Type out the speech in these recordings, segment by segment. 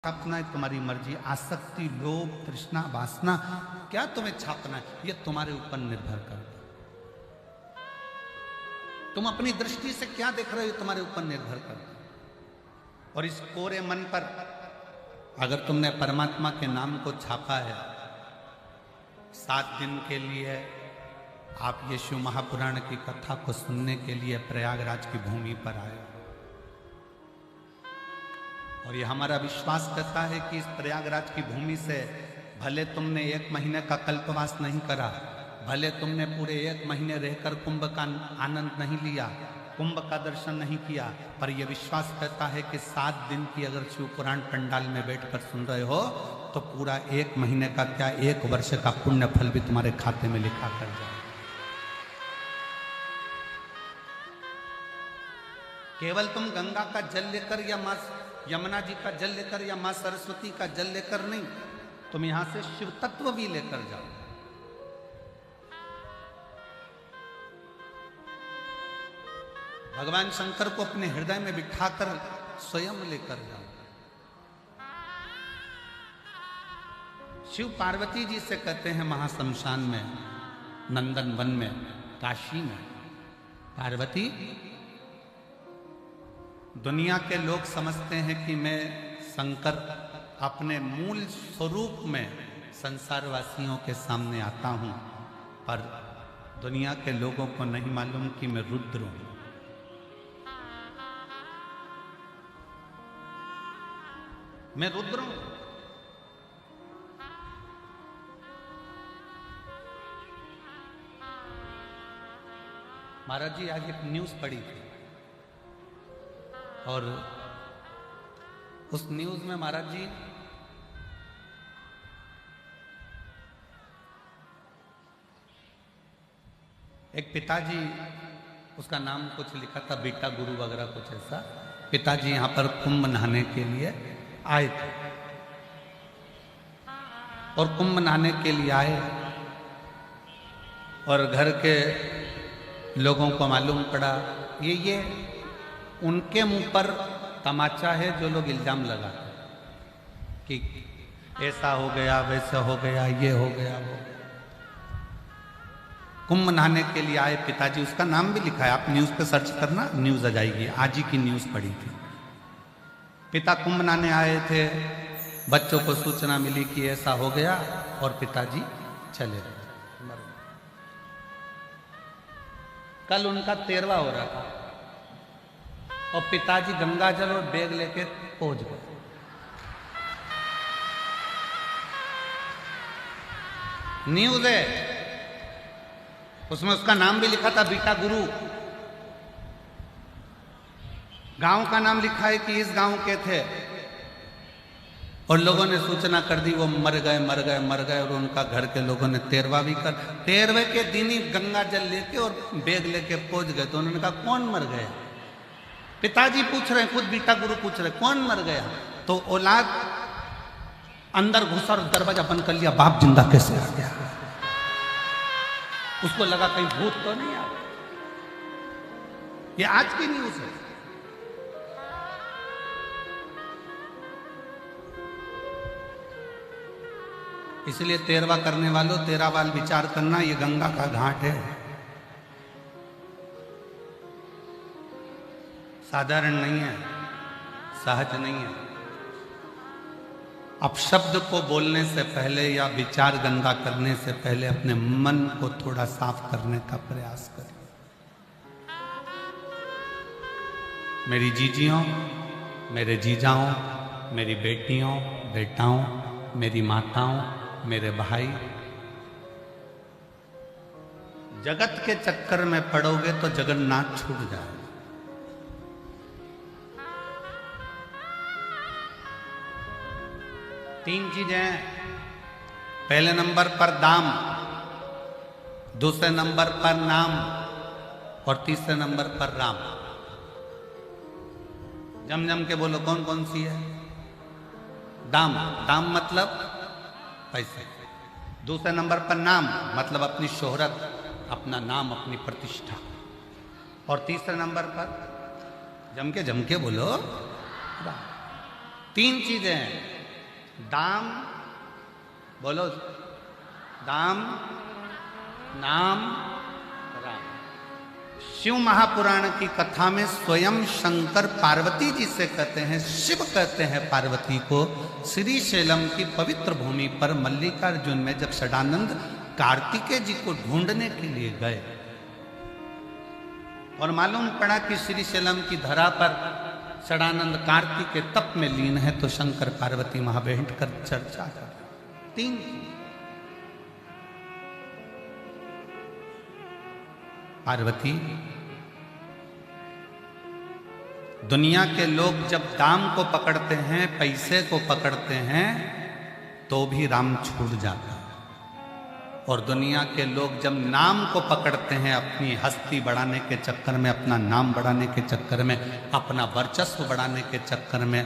छापना है तुम्हारी मर्जी, आसक्ति, लोभ, तृष्णा, वासना, क्या तुम्हें छापना है ये तुम्हारे ऊपर निर्भर करता है। तुम अपनी दृष्टि से क्या देख रहे हो तुम्हारे ऊपर निर्भर करता है। और इस कोरे मन पर अगर तुमने परमात्मा के नाम को छापा है, 7 दिन के लिए आप यीशु महापुराण की कथा को सुनने के लिए प्रयागराज की भूमि पर आए, और ये हमारा विश्वास करता है कि इस प्रयागराज की भूमि से भले तुमने 1 महीने का कल्पवास नहीं करा, भले तुमने पूरे 1 महीने रहकर कुंभ का आनंद नहीं लिया, कुंभ का दर्शन नहीं किया, पर यह विश्वास करता है कि 7 दिन की अगर शिव पुराण पंडाल में बैठकर सुन रहे हो तो पूरा 1 महीने का क्या 1 वर्ष का पुण्य फल भी तुम्हारे खाते में लिखा कर जाए। केवल तुम गंगा का जल लेकर या मां यमुना जी का जल लेकर या मां सरस्वती का जल लेकर नहीं, तुम यहां से शिव तत्व भी लेकर जाओ। भगवान शंकर को अपने हृदय में बिठाकर स्वयं लेकर जाओ। शिव पार्वती जी से कहते हैं महाशमशान में, नंदन वन में, काशी में, पार्वती दुनिया के लोग समझते हैं कि मैं शंकर अपने मूल स्वरूप में संसारवासियों के सामने आता हूं, पर दुनिया के लोगों को नहीं मालूम कि मैं रुद्र हूं। मैं रुद्र हूं। महाराज जी आज एक न्यूज पढ़ी थी, और उस न्यूज में महाराज जी एक पिताजी, उसका नाम कुछ लिखा था बेटा गुरु वगैरह कुछ ऐसा, पिताजी यहां पर कुंभ नहाने के लिए आए थे, और कुंभ नहाने के लिए आए और घर के लोगों को मालूम पड़ा ये उनके मुंह पर तमाचा है जो लोग इल्जाम लगाते हैं कि ऐसा हो गया, वैसा हो गया, ये हो गया, वो। कुंभ नहाने के लिए आए पिताजी, उसका नाम भी लिखा है, आप न्यूज पे सर्च करना, न्यूज आ जाएगी, आज ही की न्यूज पढ़ी थी। पिता कुंभ नहाने आए थे, बच्चों को सूचना मिली कि ऐसा हो गया, और पिताजी चले गए। कल उनका 13वां हो रहा था, और पिताजी गंगा जल और बैग लेके पहुंच गए। न्यूज है, उसमें उसका नाम भी लिखा था बेटा गुरु, गांव का नाम लिखा है कि इस गांव के थे, और लोगों ने सूचना कर दी वो मर गए, मर गए, मर गए, और उनका घर के लोगों ने 13वां भी कर, 13वें के दिन ही गंगा जल लेके और बैग लेके पहुंच गए। तो उन्होंने कहा कौन मर गया? पिताजी पूछ रहे हैं, खुद बेटा गुरु पूछ रहे कौन मर गया? तो औलाद अंदर घुसा और दरवाजा बंद कर लिया, बाप जिंदा कैसे आ गया? उसको लगा कहीं भूत तो नहीं आ गया। ये आज की न्यूज है। इसलिए 13वां करने वालों 13 बार विचार करना, ये गंगा का घाट है, साधारण नहीं है, सहज नहीं है। अब शब्द को बोलने से पहले या विचार गंगा करने से पहले अपने मन को थोड़ा साफ करने का प्रयास करें। मेरी जीजियों, मेरे जीजाओं, मेरी बेटियों, बेटाओं, मेरी माताओं, मेरे भाई, जगत के चक्कर में पड़ोगे तो जगन्नाथ छूट जाए। तीन चीजें, पहले नंबर पर दाम, दूसरे नंबर पर नाम, और तीसरे नंबर पर राम। जम जम के बोलो कौन कौन सी है? दाम, दाम मतलब पैसे। दूसरे नंबर पर नाम मतलब अपनी शोहरत, अपना नाम, अपनी प्रतिष्ठा। और तीसरे नंबर पर जम के बोलो राम। तीन चीजें हैं, दाम, बोलो, दाम, नाम, राम। शिव महापुराण की कथा में स्वयं शंकर पार्वती जी से कहते हैं, शिव कहते हैं पार्वती को, श्री शैलम की पवित्र भूमि पर मल्लिकार्जुन में जब षडानंद कार्तिकेय जी को ढूंढने के लिए गए और मालूम पड़ा कि श्री शैलम की धरा पर षडानंद कार्तिक के तप में लीन है, तो शंकर पार्वती वहां बैठ कर चर्चा कर। तीन, पार्वती, दुनिया के लोग जब दाम को पकड़ते हैं, पैसे को पकड़ते हैं, तो भी राम छूट जाता है। और दुनिया के लोग जब नाम को पकड़ते हैं, अपनी हस्ती बढ़ाने के चक्कर में, अपना नाम बढ़ाने के चक्कर में, अपना वर्चस्व बढ़ाने के चक्कर में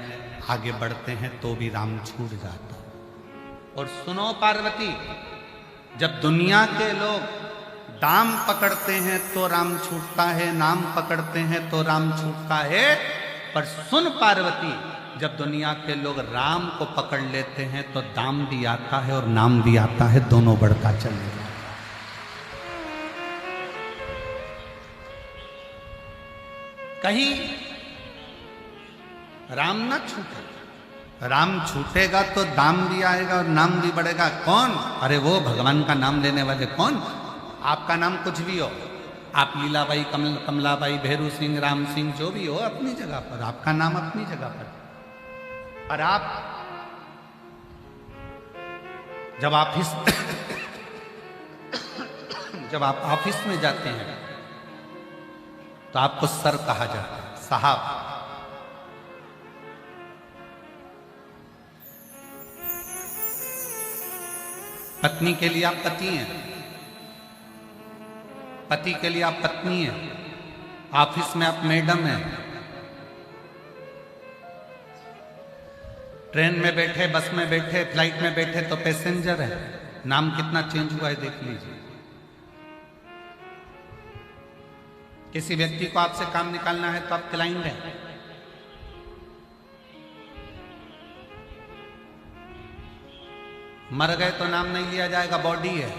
आगे बढ़ते हैं, तो भी राम छूट जाता है। और सुनो पार्वती, जब दुनिया के लोग दाम पकड़ते हैं तो राम छूटता है, नाम पकड़ते हैं तो राम छूटता है। पर सुन पार्वती, जब दुनिया के लोग राम को पकड़ लेते हैं तो दाम भी आता है और नाम भी आता है, दोनों बढ़ता चले जाता है। कहीं राम ना छूटे, राम छूटेगा तो दाम भी आएगा और नाम भी बढ़ेगा। कौन? अरे वो भगवान का नाम लेने वाले। कौन? आपका नाम कुछ भी हो, आप लीलाबाई, कमलाबाई, भैरू सिंह, राम सिंह, जो भी हो अपनी जगह पर, आपका नाम अपनी जगह पर। और आप जब आप ऑफिस में जाते हैं तो आपको सर कहा जाता है, साहब। पत्नी के लिए आप पति हैं, पति के लिए आप पत्नी हैं, ऑफिस में आप मैडम हैं, ट्रेन में बैठे, बस में बैठे, फ्लाइट में बैठे तो पैसेंजर है। नाम कितना चेंज हुआ है देख लीजिए। किसी व्यक्ति को आपसे काम निकालना है तो आप क्लाइंट हैं, मर गए तो नाम नहीं लिया जाएगा, बॉडी है।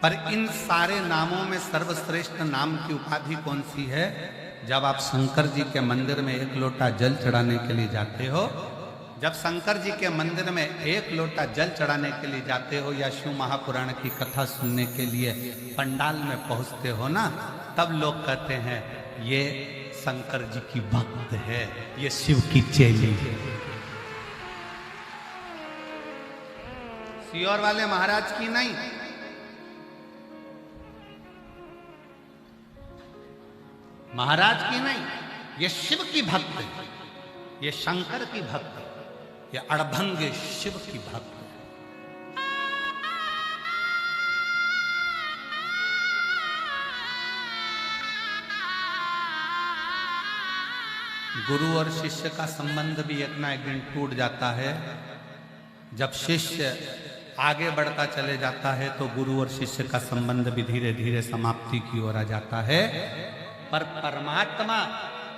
पर इन सारे नामों में सर्वश्रेष्ठ नाम की उपाधि कौन सी है? जब आप शंकर जी के मंदिर में एक लोटा जल चढ़ाने के लिए जाते हो, जब शंकर जी के मंदिर में एक लोटा जल चढ़ाने के लिए जाते हो या शिव महापुराण की कथा सुनने के लिए पंडाल में पहुंचते हो ना, तब लोग कहते हैं ये शंकर जी की भक्त है, ये शिव की चेली है। सियोर वाले महाराज की नहीं, महाराज की नहीं, ये शिव की भक्त है, ये शंकर की भक्त है, ये अड़भंग शिव की भक्त है। गुरु और शिष्य का संबंध भी एक ना एक दिन टूट जाता है। जब शिष्य आगे बढ़ता चले जाता है तो गुरु और शिष्य का संबंध भी धीरे धीरे समाप्ति की ओर आ जाता है। पर परमात्मा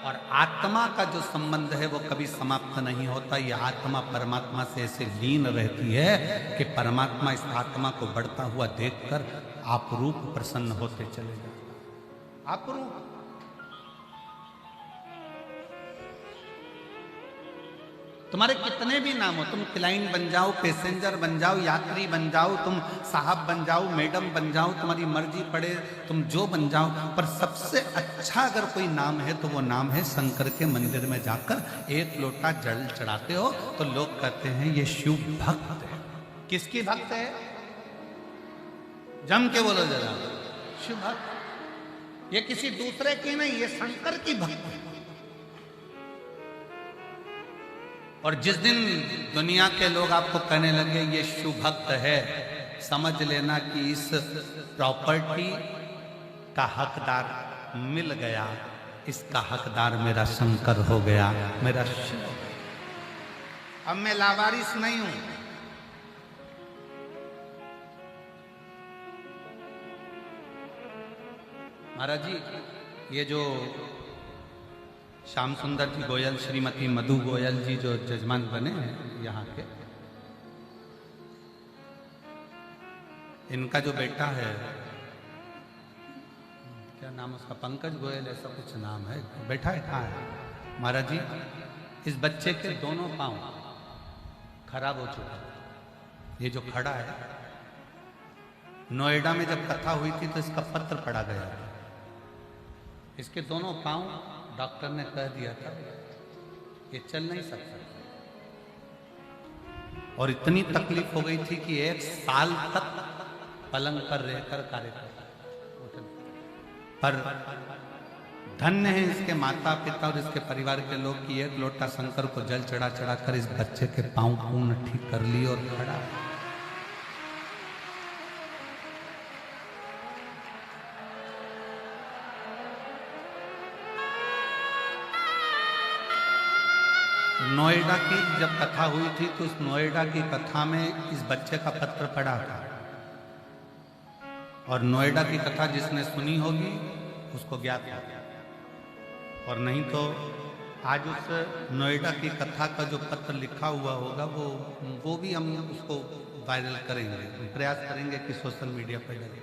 और आत्मा का जो संबंध है वो कभी समाप्त नहीं होता। ये आत्मा परमात्मा से ऐसे लीन रहती है कि परमात्मा इस आत्मा को बढ़ता हुआ देखकर आपरूप प्रसन्न होते चले जाते। आपरूप। तुम्हारे कितने भी नाम हो, तुम क्लाइंट बन जाओ, पैसेंजर बन जाओ, यात्री बन जाओ, तुम साहब बन जाओ, मैडम बन जाओ, तुम्हारी मर्जी पड़े तुम जो बन जाओ, पर सबसे अच्छा अगर कोई नाम है तो वो नाम है शंकर के मंदिर में जाकर एक लोटा जल चढ़ाते हो तो लोग कहते हैं ये शिव भक्त है। किसकी भक्त है? जम के बोलो जरा, शिव भक्त। ये किसी दूसरे की नहीं, ये शंकर की भक्त है। और जिस दिन दुनिया के लोग आपको कहने लगे ये शिव भक्त है, समझ लेना कि इस प्रॉपर्टी का हकदार मिल गया, इसका हकदार मेरा शंकर हो गया, मेरा शिव। अब मैं लावारिस नहीं हूं। महाराज जी, ये जो श्याम सुंदर जी गोयल, श्रीमती मधु गोयल जी जो जजमान बने हैं यहाँ के, इनका जो बेटा है, क्या नाम उसका, पंकज गोयल ऐसा कुछ नाम है, बैठा है कहाँ है महाराज जी। इस बच्चे के दोनों पांव खराब हो चुके हैं। ये जो खड़ा है, नोएडा में जब कथा हुई थी तो इसका पत्र पढ़ा गया था। इसके दोनों पांव डॉक्टर ने कह दिया था ये चल नहीं सकता, और इतनी तकलीफ हो गई थी कि 1 साल तक पलंग पर रहकर कार्य करता। पर धन्य है इसके माता पिता और इसके परिवार के लोग कि 1 लोटा शंकर को जल चढ़ा चढ़ा कर इस बच्चे के पांव पूर्ण ठीक कर लिए और खड़ा। नोएडा की जब कथा हुई थी तो उस नोएडा की कथा में इस बच्चे का पत्र पड़ा था, और नोएडा की कथा जिसने सुनी होगी उसको ज्ञात होगा, और नहीं तो आज उस नोएडा की कथा का जो पत्र लिखा हुआ होगा वो भी हम उसको वायरल करेंगे, प्रयास करेंगे कि सोशल मीडिया पर डालें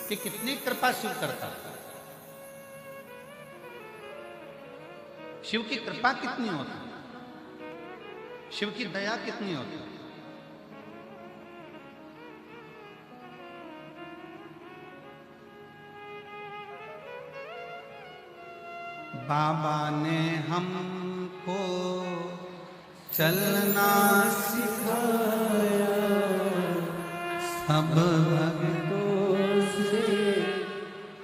कि कितनी कृपा शिव करता है। शिव की कृपा कितनी होती है, शिव की दया कितनी होती है। बाबा ने हमको चलना सिखाया, सब भक्तों से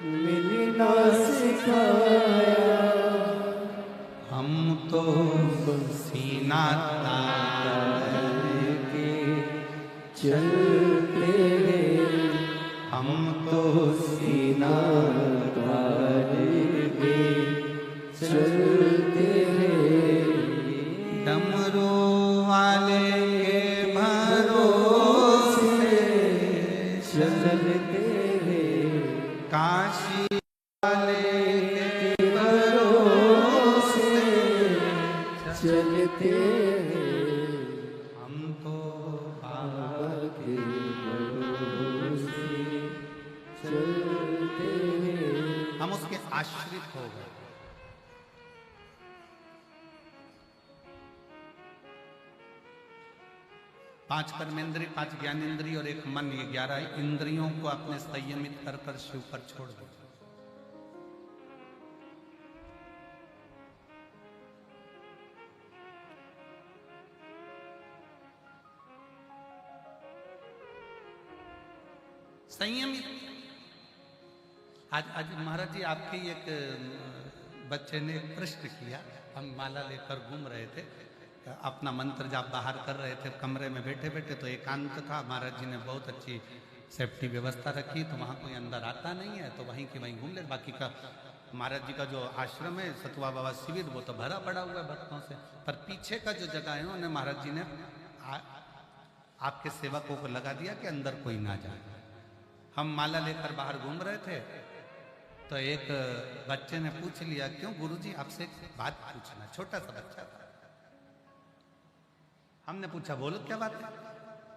मिलना सिखाया। हम तो सीना तान के चलते हैं, हम तो सीना तान के चलते हैं। डमरू वाले के भरोसे चलते हैं, काशी वाले के भरोसे चलते हैं। हम तो बाबा के भरोसे चलते हैं, हम उसके आश्रित हो गए। 5 कर्मेंद्रिय, 5 ज्ञानेंद्रिय और 1 मन, ये 11 इंद्रियों को आपने संयमित कर कर शिव पर छोड़ दिया। संयमित। आज महाराज जी आपके एक बच्चे ने प्रश्न किया, हम माला लेकर घूम रहे थे, अपना मंत्र जाप बाहर कर रहे थे, कमरे में बैठे बैठे, तो एकांत था। महाराज जी ने बहुत अच्छी सेफ्टी व्यवस्था रखी, तो वहाँ कोई अंदर आता नहीं है, तो वहीं की वहीं घूम ले। बाकी का महाराज जी का जो आश्रम है सतुआ बाबा शिविर, वो तो भरा पड़ा हुआ है भक्तों से, पर पीछे का जो जगह है उन्हें महाराज जी ने आपके सेवकों को लगा दिया कि अंदर कोई ना जाए। हम माला लेकर बाहर घूम रहे थे, तो एक बच्चे ने पूछ लिया, क्यों गुरुजी आपसे एक बात पूछना। छोटा सा बच्चा था। हमने पूछा, बोलो क्या बात है।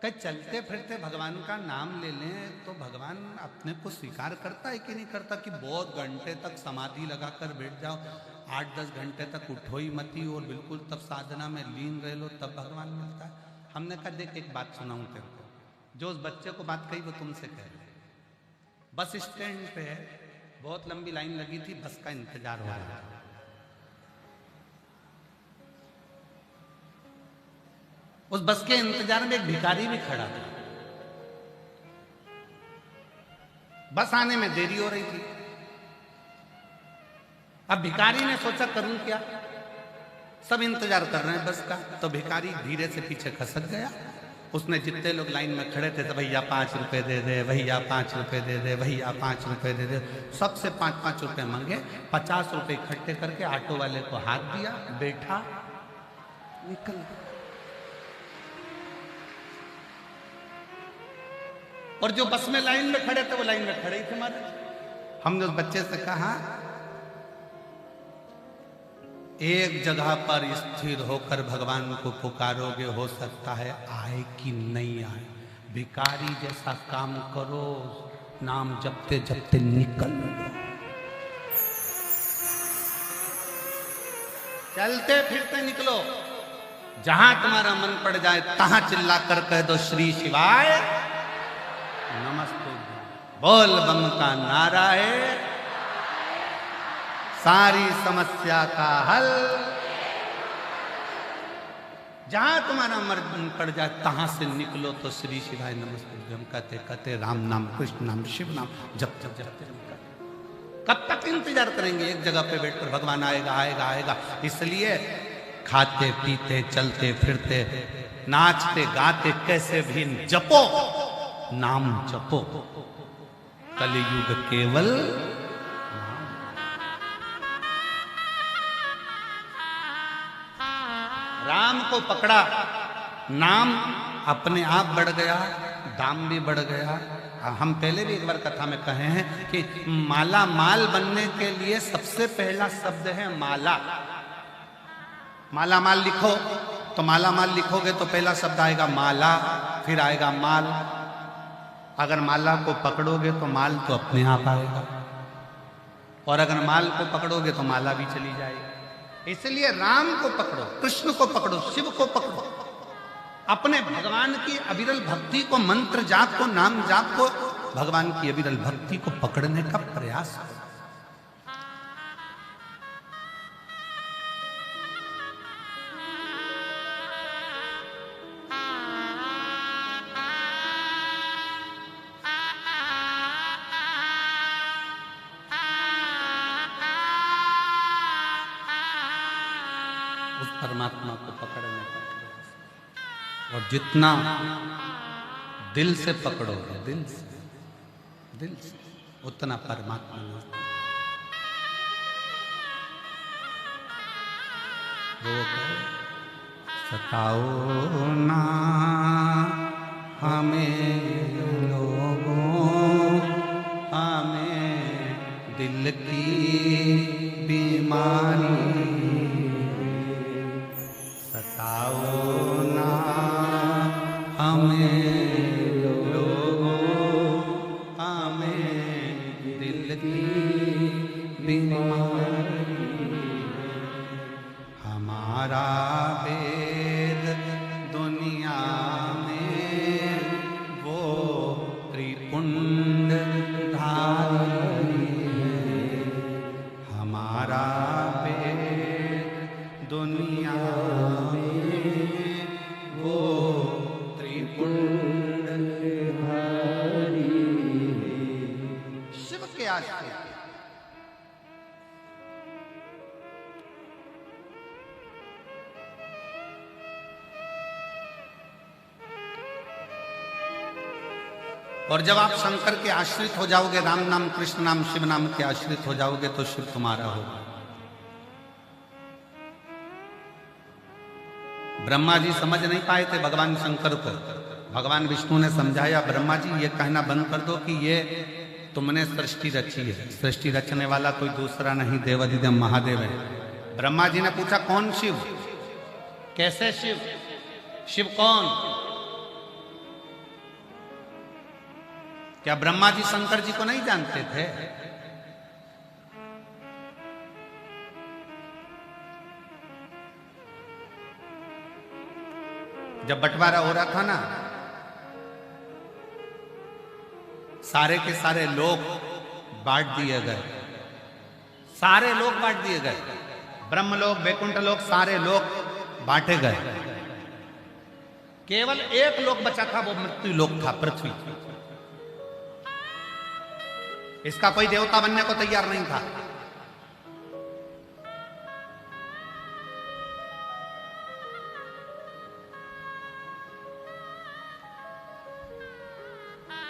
कहीं चलते फिरते भगवान का नाम ले लें तो भगवान अपने को स्वीकार करता है कि नहीं करता, कि बहुत घंटे तक समाधि लगाकर बैठ जाओ, 8-10 घंटे तक उठो ही मती और बिल्कुल तब साधना में लीन रह लो, तब भगवान मिलता है। हमने कहा, देख एक बात सुनाऊं तेरे को, जो उस बच्चे को बात कही वो तुमसे कह रहे। बस स्टैंड पे है, बहुत लंबी लाइन लगी थी, बस का इंतजार हो रहा था। उस बस के इंतजार में एक भिखारी भी खड़ा था। बस आने में देरी हो रही थी। अब भिखारी ने सोचा, करूं क्या, सब इंतजार कर रहे हैं बस का। तो भिखारी धीरे से पीछे खसक गया। उसने जितने लोग लाइन में खड़े थे, तो भैया 5 रुपए दे दे, भैया 5 रुपए दे दे, भैया 5 रुपए दे दे, सबसे 5-5 रुपए मांगे। 50 रुपए इकट्ठे करके ऑटो वाले को हाथ दिया, बैठा, निकल। और जो बस में लाइन में खड़े थे वो लाइन में खड़े ही थे महाराज। हमने उस बच्चे से कहा, एक जगह पर स्थिर होकर भगवान को पुकारोगे, हो सकता है आए कि नहीं आए। भिखारी जैसा काम करो, नाम जपते जपते निकल लो। चलते फिरते निकलो, जहां तुम्हारा मन पड़ जाए तहां चिल्ला कर कह दो श्री शिवाय नमस्ते। बोल बम का नारा है सारी समस्या का हल। जहां तुम्हारा मन पड़ जाए तहां से निकलो तो श्री शिवाय नमस्ते हम कहते कहते राम नाम, कृष्ण नाम, शिव नाम जब जब जब कब तक इंतजार करेंगे? एक जगह पे बैठकर भगवान आएगा आएगा आएगा। इसलिए खाते पीते चलते फिरते नाचते गाते कैसे भी जपो, नाम जपो। कलयुग केवल राम को पकड़ा, नाम अपने आप बढ़ गया, दाम भी बढ़ गया। हम पहले भी एक बार कथा में कहे हैं कि माला माल बनने के लिए सबसे पहला शब्द है माला। माला माल लिखो तो माला माल लिखोगे तो पहला शब्द आएगा माला, फिर आएगा माल। अगर माला को पकड़ोगे तो माल तो अपने आप आएगा, और अगर माल को पकड़ोगे तो माला भी चली जाएगी। इसलिए राम को पकड़ो, कृष्ण को पकड़ो, शिव को पकड़ो। अपने भगवान की अविरल भक्ति को, मंत्र जाप को, नाम जाप को, भगवान की अविरल भक्ति को पकड़ने का प्रयास करो। उस परमात्मा को पकड़ने का प्रयास, और जितना दिल से पकड़ोगे, दिल से उतना परमात्मा नजदीक। वो कहे सताओ ना हमें लोगों, हमें दिल की बीमारी सताओ ना हमें लोगों, हमें दिल की बीमारी। हमारा वेद दुनिया में वो त्रिपुंड धारी। हमारा वेद दुनिया वो त्रिपुंड धारी। शिव के आश्रय और जब आप शंकर के आश्रित हो जाओगे, राम नाम, कृष्ण नाम, शिव नाम के आश्रित हो जाओगे तो शिव तुम्हारा होगा। ब्रह्मा जी समझ नहीं पाए थे भगवान शंकर को। भगवान विष्णु ने समझाया, ब्रह्मा जी ये कहना बंद कर दो कि ये तुमने सृष्टि रची है। सृष्टि रचने वाला कोई दूसरा नहीं, देवाधिदेव महादेव है। ब्रह्मा जी ने पूछा कौन शिव, कैसे शिव, शिव कौन? क्या ब्रह्मा जी शंकर जी को नहीं जानते थे? जब बंटवारा हो रहा था ना, सारे के सारे लोग बांट दिए गए, सारे लोग बांट दिए गए। ब्रह्मलोक, वैकुंठ लोक, सारे लोग बांटे गए। केवल एक लोक बचा था, वो मृत्यु लोक था, पृथ्वी। इसका कोई देवता बनने को तैयार नहीं था।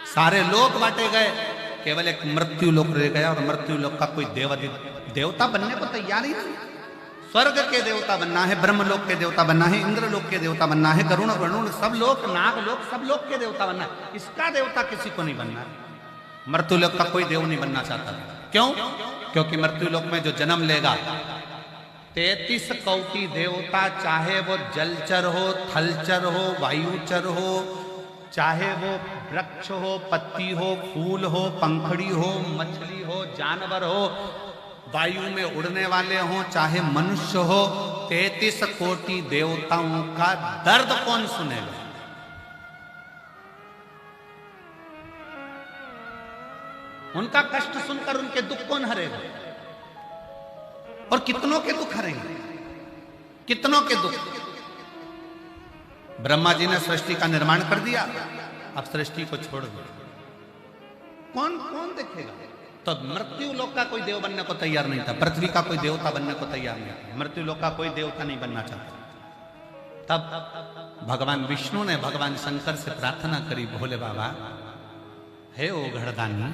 सारे लोक बांटे गए, केवल एक मृत्यु लोक रह गया, और मृत्यु लोक का कोई देवता बनने को तैयार ही नहीं। स्वर्ग के देवता बनना है, ब्रह्मलोक के देवता बनना है, इंद्रलोक के देवता बनना है, गरुण वरुण सब लोक, नागलोक, सब लोक के देवता बनना है। इसका देवता किसी को नहीं बनना है। मृत्युलोक का कोई देव नहीं बनना चाहता। क्यों? क्योंकि मृत्युलोक में जो जन्म लेगा 33 कोटि देवता, चाहे वो जलचर हो, थलचर हो, वायुचर हो, चाहे वो वृक्ष हो, पत्ती हो, फूल हो, पंखड़ी हो, मछली हो, जानवर हो, वायु में उड़ने वाले हो, चाहे मनुष्य हो, 33 कोटि देवताओं का दर्द कौन सुनेगा? उनका कष्ट सुनकर उनके दुख कौन हरेगा? और कितनों के दुख हरेंगे? कितनों के दुख? ब्रह्मा जी ने सृष्टि का निर्माण कर दिया, अब सृष्टि को छोड़ दो, कौन कौन देखेगा? तो मृत्यु लोक का कोई देव बनने को तैयार नहीं था, पृथ्वी का कोई देवता बनने को तैयार नहीं था, मृत्यु लोक का कोई देवता नहीं बनना चाहता। तब भगवान विष्णु ने भगवान शंकर से प्रार्थना करी, भोले बाबा, हे ओ घड़दानी,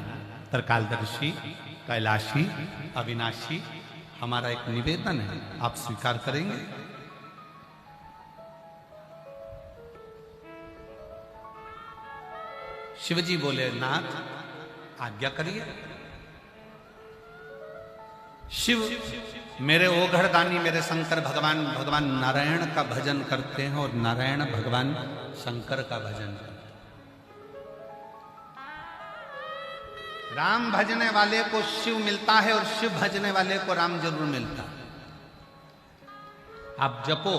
त्रिकालदर्शी, कैलाशी, अविनाशी, हमारा एक निवेदन है, आप स्वीकार करेंगे? शिवजी बोले, नाथ आज्ञा करिए। शिव मेरे ओघड़दानी, मेरे शंकर भगवान, भगवान नारायण का भजन करते हैं और नारायण भगवान शंकर का भजन करते हैं। राम भजने वाले को शिव मिलता है और शिव भजने वाले को राम जरूर मिलता है। आप जपो,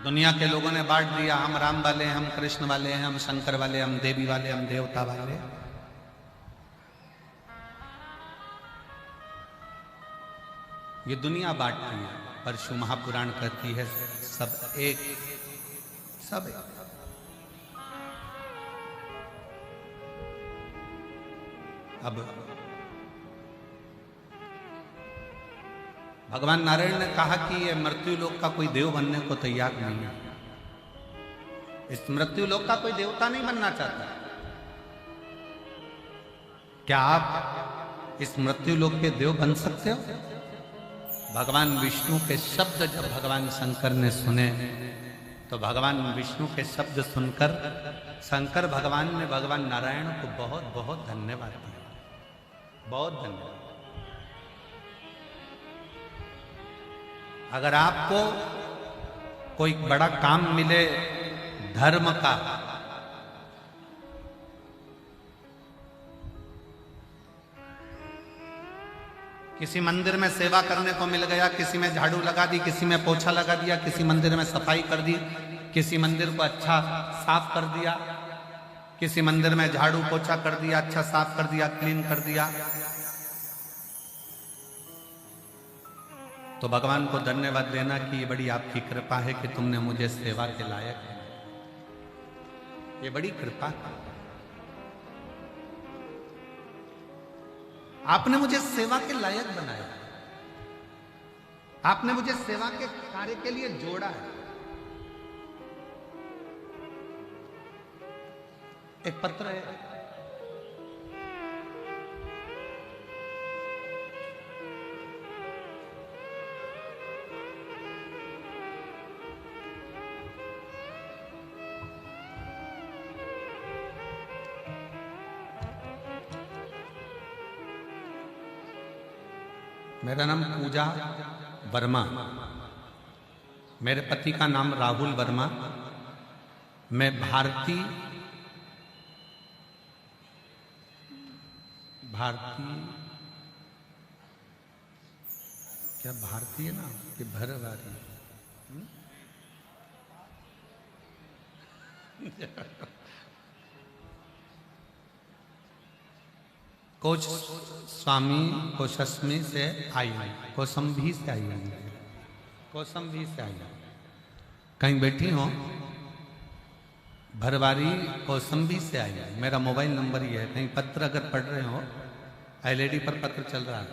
दुनिया के लोगों ने बांट दिया, हम राम वाले हैं, हम कृष्ण वाले हैं, हम शंकर वाले, हम देवी वाले, हम देवता वाले। ये दुनिया बांटती है, पर शिव महापुराण कहती है सब एक, सब एक। अब भगवान नारायण ने कहा कि ये मृत्यु लोक का कोई देव बनने को तैयार नहीं है, इस मृत्यु लोक का कोई देवता नहीं बनना चाहता। क्या आप इस मृत्यु लोक के देव बन सकते हो? भगवान विष्णु के शब्द जब भगवान शंकर ने सुने, तो भगवान विष्णु के शब्द सुनकर शंकर भगवान ने भगवान नारायण को बहुत बहुत धन्यवाद दिया, बहुत धन्यवाद। अगर आपको कोई बड़ा काम मिले धर्म का, किसी मंदिर में सेवा करने को मिल गया, किसी में झाड़ू लगा दी, किसी में पोछा लगा दिया, किसी मंदिर में सफाई कर दी, किसी मंदिर को अच्छा साफ कर दिया, किसी मंदिर में झाड़ू पोछा कर दिया, अच्छा साफ कर दिया, क्लीन कर दिया, तो भगवान को धन्यवाद देना कि ये बड़ी आपकी कृपा है कि तुमने मुझे सेवा के लायक है, ये बड़ी कृपा है, आपने मुझे सेवा के लायक बनाया, आपने मुझे सेवा के कार्य के लिए जोड़ा है। एक पत्र है, मेरा नाम पूजा वर्मा, मेरे पति का नाम राहुल वर्मा, मैं भारतीय क्या भारतीय ना कि भरवारी कोच स्वामी कोशस्मी से आई हूँ, कौसंभी से आई हूँ, कौसंभी से आई हूँ। कहीं बैठी हो, भरवारी कौसंभी से आई हूँ। मेरा मोबाइल नंबर ये है, कहीं पत्र अगर पढ़ रहे हो, एलईडी पर पत्र चल रहा है,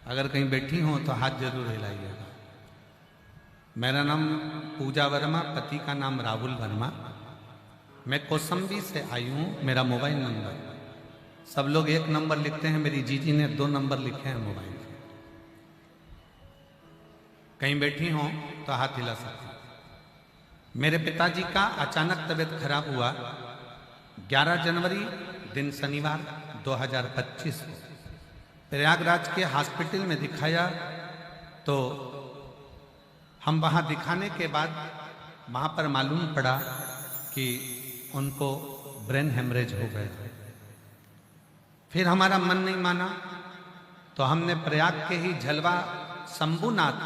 अगर कहीं बैठी हो तो हाथ जरूर हिलाइएगा। मेरा नाम पूजा वर्मा, पति का नाम राहुल वर्मा, मैं कौसंभी से आई हूँ। मेरा मोबाइल नंबर, सब लोग एक नंबर लिखते हैं, मेरी जीजी ने 2 नंबर लिखे हैं मोबाइल में। कहीं बैठी हो तो हाथ हिला सकते हैं। मेरे पिताजी का अचानक तबीयत खराब हुआ, 11 जनवरी दिन शनिवार 2025 को प्रयागराज के हॉस्पिटल में दिखाया। तो हम वहाँ दिखाने के बाद वहाँ पर मालूम पड़ा कि उनको ब्रेन हेमरेज हो गया। फिर हमारा मन नहीं माना तो हमने प्रयाग के ही झलवा शंभुनाथ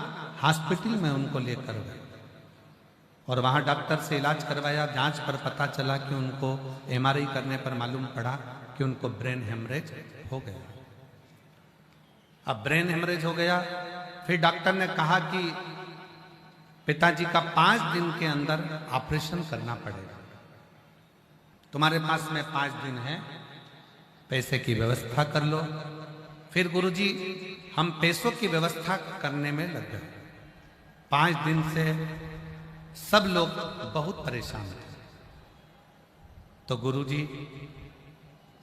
हॉस्पिटल में उनको लेकर गए और वहाँ डॉक्टर से इलाज करवाया। जांच पर पता चला कि उनको एमआरआई करने पर मालूम पड़ा कि उनको ब्रेन हेमरेज हो गया। अब ब्रेन हेमरेज हो गया, फिर डॉक्टर ने कहा कि पिताजी का 5 दिन के अंदर ऑपरेशन करना पड़ेगा। तुम्हारे पास में 5 दिन है, पैसे की व्यवस्था कर लो। फिर गुरुजी हम पैसों की व्यवस्था करने में लग गए। 5 दिन से सब लोग बहुत परेशान थे। तो गुरुजी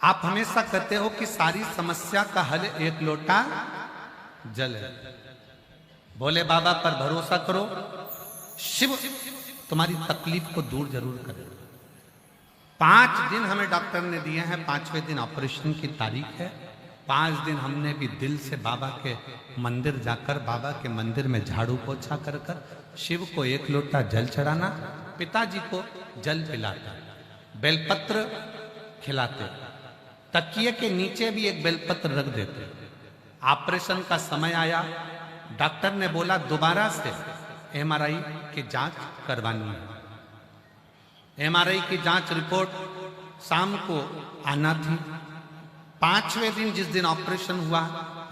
आप हमेशा कहते हो कि सारी समस्या का हल एक लोटा जल है। बोले बाबा पर भरोसा करो, शिव तुम्हारी तकलीफ को दूर जरूर करेगा। 5 दिन हमें डॉक्टर ने दिए हैं, 5वें दिन ऑपरेशन की तारीख है। 5 दिन हमने भी दिल से बाबा के मंदिर जाकर, बाबा के मंदिर में झाड़ू पोछा कर शिव को 1 लोटा जल चढ़ाना, पिताजी को जल पिलाता, बेलपत्र खिलाते, तकिए के नीचे भी एक बेलपत्र रख देते। ऑपरेशन का समय आया, डॉक्टर ने बोला दोबारा से एमआरआई की जांच करवानी है। एमआरआई की जांच रिपोर्ट शाम को आना थी। 5वें दिन जिस दिन ऑपरेशन हुआ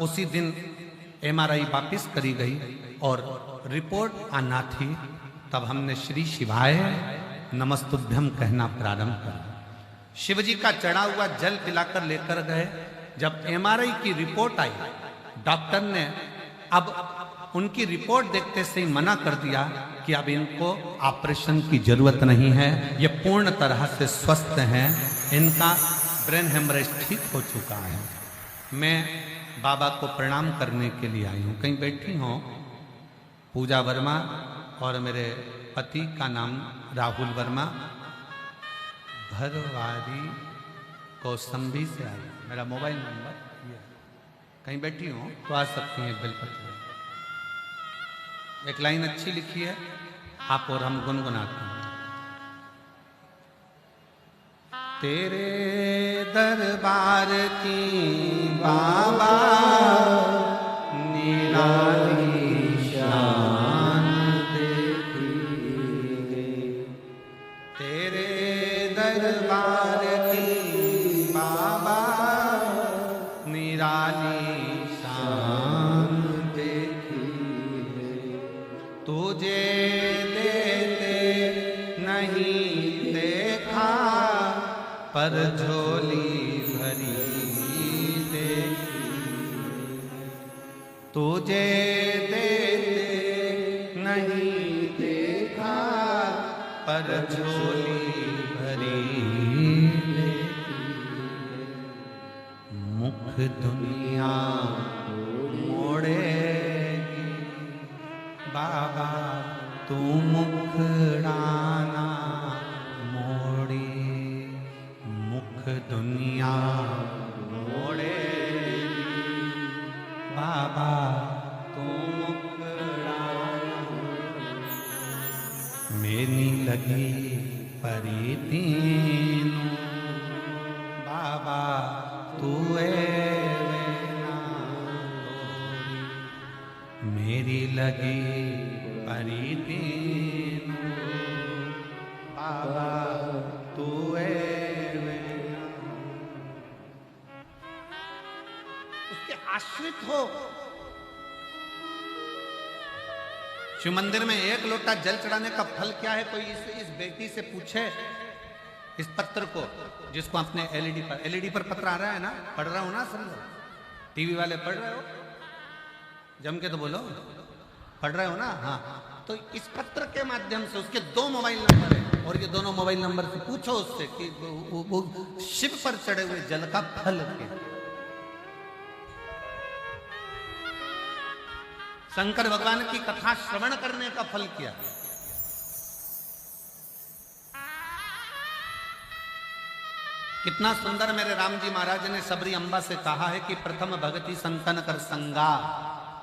उसी दिन एमआरआई वापस करी गई और रिपोर्ट आना थी। तब हमने श्री शिवाय नमस्तुभ्यम कहना प्रारंभ करा। शिवजी का चढ़ा हुआ जल पिलाकर लेकर गए। जब एमआरआई की रिपोर्ट आई, डॉक्टर ने अब उनकी रिपोर्ट देखते से ही मना कर दिया कि अब इनको ऑपरेशन की जरूरत नहीं है, ये पूर्ण तरह से स्वस्थ हैं, इनका ब्रेन हेमरेज ठीक हो चुका है। मैं बाबा को प्रणाम करने के लिए आई हूँ। कहीं बैठी हूँ पूजा वर्मा और मेरे पति का नाम राहुल वर्मा, भरवारी कौसंबी से आई। मेरा मोबाइल नंबर ये, कहीं बैठी हूँ तो आ सकती हैं बेलपत्र। एक लाइन अच्छी लिखी है, आप और हम गुनगुनाते हैं। तेरे दरबार की बाबा निराली शान देखिए, तेरे दरबार की बाबा निराली शान देखिए, तुझे देते नहीं देखा पर झोली भरी देखी, तुझे देते नहीं देखा पर झोली भरी देखी, मुख दुनिया मोड़ेगी बाबा तू मुखड़ाना मोड़ी, मुख दुनिया मोड़ेगी बाबा तू मुखड़ाना। मेरी लगी परी तीनू बाबा तू मेरी लगी परी तीनू बाबा तू उसके आश्रित हो। शिव मंदिर में 1 लोटा जल चढ़ाने का फल क्या है? कोई इस बेटी से पूछे इस पत्र को, जिसको अपने एलईडी पर पत्र आ रहा है ना, पढ़ रहा हो ना समझो, टीवी वाले पढ़ रहे हो, जम के तो बोलो, पढ़ रहे हो ना? हाँ, तो इस पत्र के माध्यम से उसके 2 मोबाइल नंबर है और ये दोनों मोबाइल नंबर से पूछो उससे कि वो शिव पर चढ़े हुए जल का फल क्या, शंकर भगवान की कथा श्रवण करने का फल क्या। कितना सुंदर मेरे राम जी महाराज ने सबरी अम्बा से कहा है कि प्रथम भगति संतन कर संगा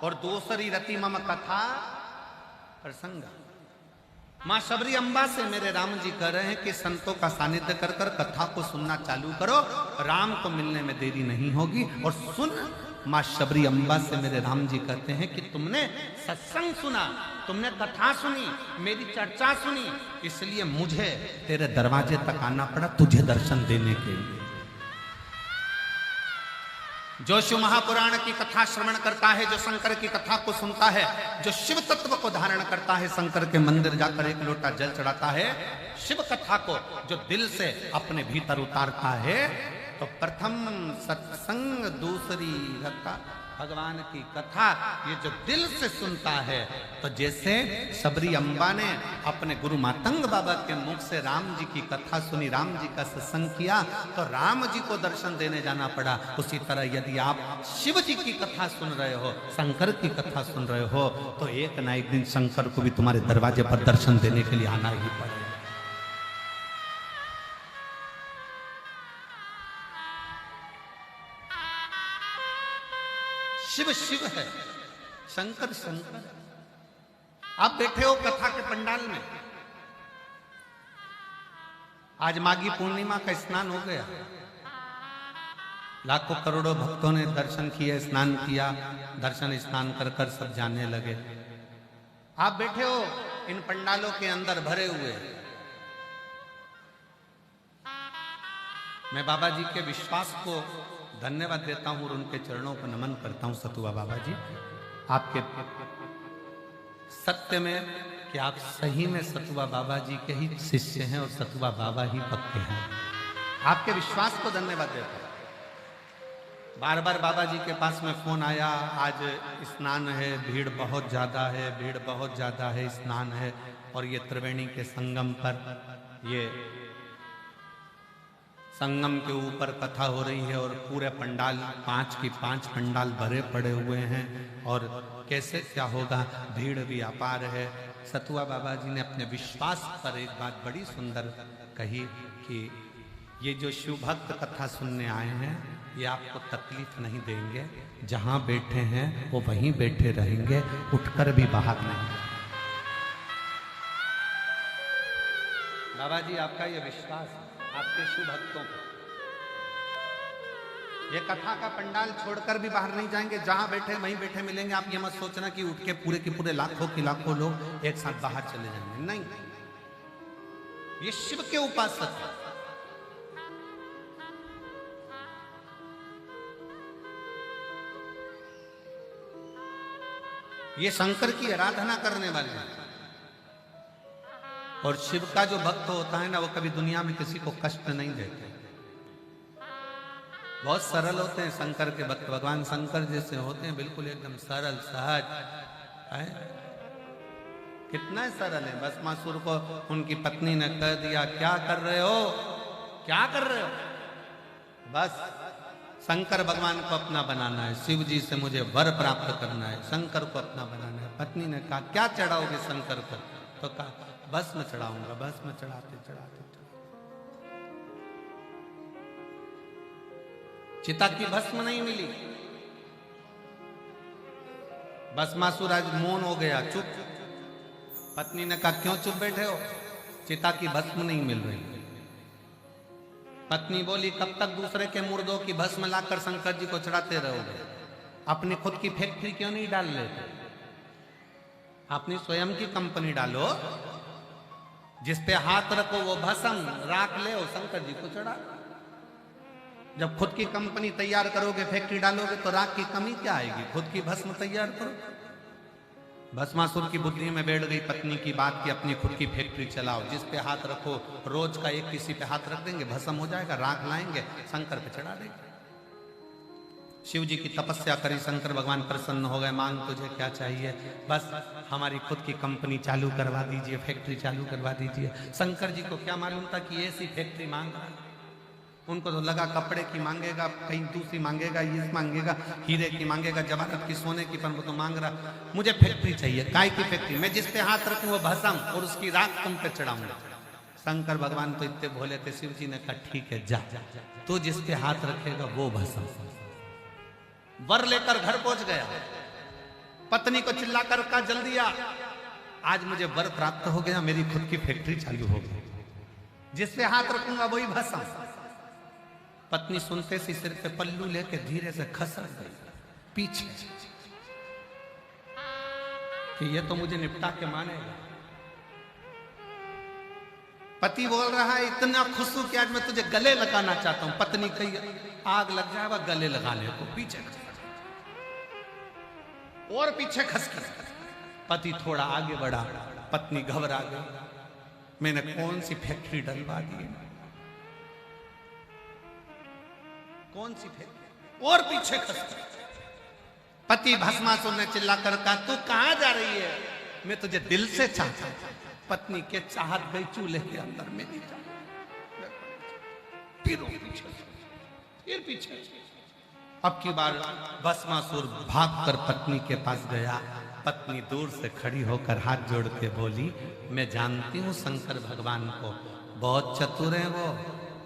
और दूसरी रति मम कथा प्रसंगा। मां शबरी अम्बा से मेरे राम जी कह रहे हैं कि संतों का सानिध्य कर कर कथा को सुनना चालू करो, राम को मिलने में देरी नहीं होगी। और सुन, मां शबरी अम्बा से मेरे राम जी कहते हैं कि तुमने सत्संग सुना, तुमने कथा सुनी, मेरी चर्चा सुनी, इसलिए मुझे तेरे दरवाजे तक आना पड़ा तुझे दर्शन देने के लिए। जो शिव महापुराण की कथा श्रवण करता है, जो शंकर की कथा को सुनता है, जो शिव तत्व को धारण करता है, शंकर के मंदिर जाकर एक लोटा जल चढ़ाता है, शिव कथा को जो दिल से अपने भीतर उतारता है, तो प्रथम सत्संग, दूसरी रता भगवान की कथा, ये जो दिल से सुनता है, तो जैसे सबरी अम्बा ने अपने गुरु मातंग बाबा के मुख से राम जी की कथा सुनी, राम जी का सत्संग किया, तो राम जी को दर्शन देने जाना पड़ा। उसी तरह यदि आप शिव जी की कथा सुन रहे हो, शंकर की कथा सुन रहे हो, तो एक ना एक दिन शंकर को भी तुम्हारे दरवाजे पर दर्शन देने के लिए आना ही पड़ेगा। शिव शिव है, शंकर शंकर। आप बैठे हो कथा के पंडाल में, आज माघी पूर्णिमा का स्नान हो गया, लाखों करोड़ों भक्तों ने दर्शन किए, स्नान किया, दर्शन स्नान कर कर सब जाने लगे। आप बैठे हो इन पंडालों के अंदर भरे हुए। मैं बाबा जी के विश्वास को धन्यवाद देता हूं और उनके चरणों को नमन करता हूं। सतुआ बाबा जी, आपके सत्य में कि आप सही में सतुआ बाबा जी के ही शिष्य हैं और सतुआ बाबा ही पक्के हैं। आपके विश्वास को धन्यवाद देता हूं। बार बार बाबा जी के पास में फोन आया, आज स्नान है, भीड़ बहुत ज्यादा है, भीड़ बहुत ज्यादा है, स्नान है, और ये त्रिवेणी के संगम पर, ये संगम के ऊपर कथा हो रही है और पूरे पंडाल 5 की 5 पंडाल भरे पड़े हुए हैं, और कैसे क्या होगा, भीड़ भी अपार है। सतुआ बाबा जी ने अपने विश्वास पर एक बात बड़ी सुंदर कही कि ये जो शिव भक्त कथा सुनने आए हैं, ये आपको तकलीफ नहीं देंगे, जहां बैठे हैं वो वहीं बैठे रहेंगे, उठकर भी बाहर नहीं। बाबा जी, आपका ये विश्वास आपके शिव भक्तों को, ये कथा का पंडाल छोड़कर भी बाहर नहीं जाएंगे, जहां बैठे वहीं बैठे मिलेंगे। आप ये मत सोचना कि उठ के पूरे के पूरे लाखों के लाखों लोग एक साथ बाहर चले जाएंगे, नहीं। ये शिव के उपासक है। ये शंकर की आराधना करने वाले हैं, और शिव का जो भक्त होता है ना, वो कभी दुनिया में किसी को कष्ट नहीं देते, बहुत सरल होते हैं शंकर के भक्त। भगवान शंकर जैसे होते हैं, बिल्कुल एकदम सरल सहज है। कितना सरल है। भस्मासुर को उनकी पत्नी ने कह दिया, क्या कर रहे हो, क्या कर रहे हो? बस शंकर भगवान को अपना बनाना है, शिव जी से मुझे वर प्राप्त करना है, शंकर को अपना बनाना है। पत्नी ने कहा, क्या चढ़ाओगे शंकर को? तो कहा, भस्म चढ़ाऊंगा। भस्म चढ़ाते चढ़ाते चिता की भस्म नहीं मिली। भस्मासुर आज मौन हो गया, चुप। पत्नी ने कहा, क्यों चुप बैठे हो? चिता की भस्म नहीं मिल रही। पत्नी बोली, कब तक दूसरे के मुर्दों की भस्म लाकर शंकर जी को चढ़ाते रहोगे? अपनी खुद की फैक्ट्री क्यों नहीं डाल लेते? अपनी स्वयं की कंपनी डालो, जिस पे हाथ रखो वो भस्म राख ले, शंकर जी को चढ़ा। जब खुद की कंपनी तैयार करोगे, फैक्ट्री डालोगे, तो राख की कमी क्या आएगी? खुद की भस्म तैयार करो। भस्मासुर की बुद्धि में बैठ गई पत्नी की बात कि अपनी खुद की फैक्ट्री चलाओ, जिस पे हाथ रखो, रोज का एक किसी पे हाथ रख देंगे, भस्म हो जाएगा, राख लाएंगे, शंकर पे चढ़ा देंगे। शिव जी की तपस्या करी, शंकर भगवान प्रसन्न हो गए, मांग तुझे क्या चाहिए? बस हमारी खुद की कंपनी चालू करवा दीजिए, फैक्ट्री चालू करवा दीजिए। शंकर जी को क्या मालूम था कि ऐसी फैक्ट्री मांग रहा है? उनको तो लगा कपड़े की मांगेगा, कहीं दूसरी मांगेगा, ये मांगेगा, हीरे की मांगेगा, जवाहरत की, सोने की, पर वो तो मांग रहा मुझे फैक्ट्री चाहिए। काय की फैक्ट्री? मैं जिस पे हाथ रखूं वो भस्म और उसकी राख तुम पे चढ़ाऊंगा। शंकर भगवान तो इतने भोले थे, शिव जी ने कहा ठीक है जा, तो जिस पे हाथ रखेगा वो भस्म। वर लेकर घर पहुंच गया, पत्नी को चिल्लाकर कहा जल्दी आ, आज मुझे वर प्राप्त हो गया, मेरी खुद की फैक्ट्री चालू हो गई, जिस पे हाथ रखूंगा वही भस्म। पत्नी सुनते सी सिर पे पल्लू लेके धीरे से खसक गई पीछे कि ये तो मुझे निपटा के मानेगा। पति बोल रहा है इतना खुश हूं कि आज मैं तुझे गले लगाना चाहता हूं। पत्नी कही आग लग जाएगा गले लगाने को, पीछे और पीछे खसक। पति थोड़ा आगे बढ़ा, पत्नी घबरा गई, मैंने कौन सी फैक्ट्री डलवा दी, कौन सी फैक्ट्री, और पीछे खसक। पति भस्मासुर ने चिल्लाकर कहा तू कहां जा रही है, मैं तुझे दिल से चाहता हूं। पत्नी के चाहत गई चूल्हे के अंदर में नहीं जा, फिर पीछे। अब की बार भस्मासुर भागकर पत्नी के पास गया। पत्नी दूर से खड़ी होकर हाथ जोड़ के बोली मैं जानती हूं शंकर भगवान को, बहुत चतुर है वो,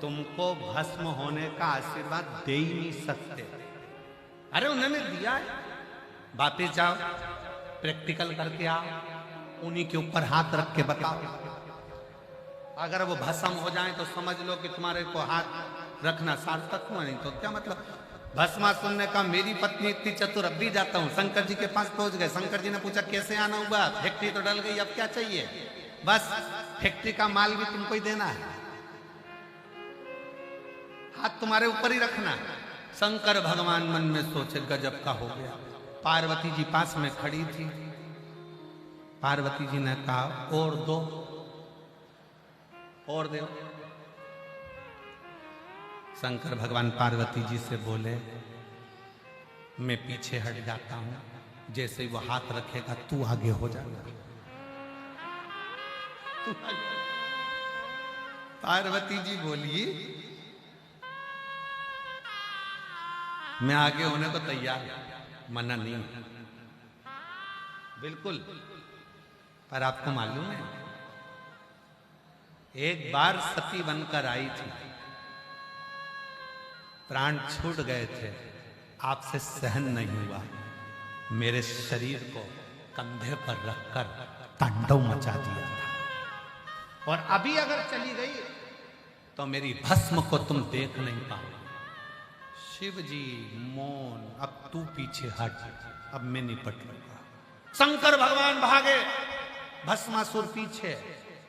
तुमको भस्म होने का आशीर्वाद दे ही नहीं सकते। अरे उन्होंने दिया है, वापिस जाओ प्रैक्टिकल करके आओ, उन्हीं के ऊपर हाथ रख के बताओ, अगर वो भस्म हो जाए तो समझ लो कि तुम्हारे को हाथ रखना सार्थक हुआ, नहीं तो क्या मतलब। भस्मासुर ने कहा मेरी पत्नी इतनी चतुर, अब भी जाता हूं। शंकर जी के पास पहुंच गए। शंकर जी ने पूछा कैसे आना हुआ, फैक्ट्री तो डल गई, अब क्या चाहिए, बस फैक्ट्री का माल भी तुमको ही देना है, हाथ तुम्हारे ऊपर ही रखना। शंकर भगवान मन में सोचे गजब का हो गया। पार्वती जी पास में खड़ी थी। पार्वती जी ने कहा और दो, और दो। शंकर भगवान पार्वती जी से बोले मैं पीछे हट जाता हूं, जैसे ही वो हाथ रखेगा तू आगे हो जाएगा। पार्वती जी बोली मैं आगे होने को तैयार हूं, मना नहीं बिल्कुल। पर आपको मालूम है एक बार सती बनकर आई थी, प्राण छूट गए थे, आपसे सहन नहीं हुआ, मेरे शरीर को कंधे पर रखकर तांडव मचा दिया था, और अभी अगर चली गई तो मेरी भस्म को तुम देख नहीं पाओगे। शिव जी मौन, अब तू पीछे हट, अब मैं निपट लूंगा। शंकर भगवान भागे, भस्मासुर पीछे।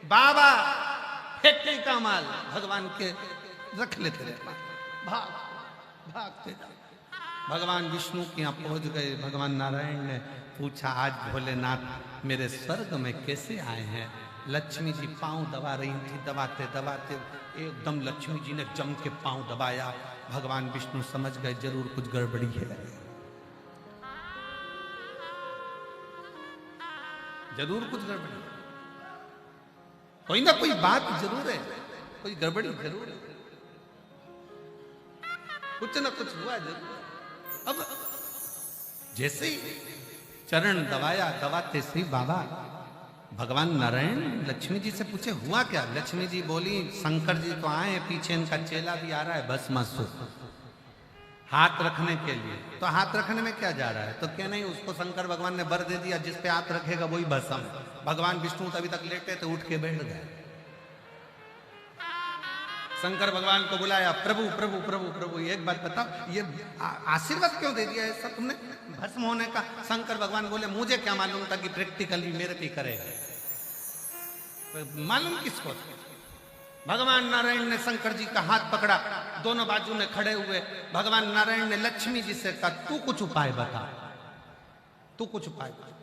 बाबा फैक्ट्री का माल भगवान के रख लेते रहे, भाग भागते। भगवान विष्णु के यहाँ पहुंच गए। भगवान नारायण ने पूछा आज भोलेनाथ मेरे स्वर्ग में कैसे आए हैं। लक्ष्मी जी पांव दबा रही थी, दबाते दबाते एकदम लक्ष्मी जी ने जम के पांव दबाया। भगवान विष्णु समझ गए जरूर कुछ गड़बड़ी है, जरूर कुछ गड़बड़ी, कोई ना कोई बात जरूर है, कोई गड़बड़ी जरूर है, कुछ ना कुछ हुआ जरूर। अब जैसे ही चरण दबाया, दबाते से बाबा भगवान नारायण लक्ष्मी जी से पूछे हुआ क्या। लक्ष्मी जी बोली शंकर जी तो आए, पीछे इनका चेला भी आ रहा है भस्मासुर हाथ रखने के लिए। तो हाथ रखने में क्या जा रहा है, तो क्या नहीं, उसको शंकर भगवान ने वर दे दिया, जिस पे हाथ रखेगा वही भस्म। भगवान विष्णु तभी तक लेटे थे, उठ के बैठ गए। शंकर भगवान को बुलाया, प्रभु प्रभु प्रभु प्रभु एक बात बताओ, ये आशीर्वाद क्यों दे दिया ऐसा तुमने भस्म होने का। शंकर भगवान बोले मुझे क्या मालूम था कि प्रैक्टिकली मेरे पे करेगा, मालूम किसको। भगवान नारायण ने शंकर जी का हाथ पकड़ा, दोनों बाजू में खड़े हुए। भगवान नारायण ने लक्ष्मी जी से कहा तू कुछ उपाय बता, तू कुछ उपाय बता।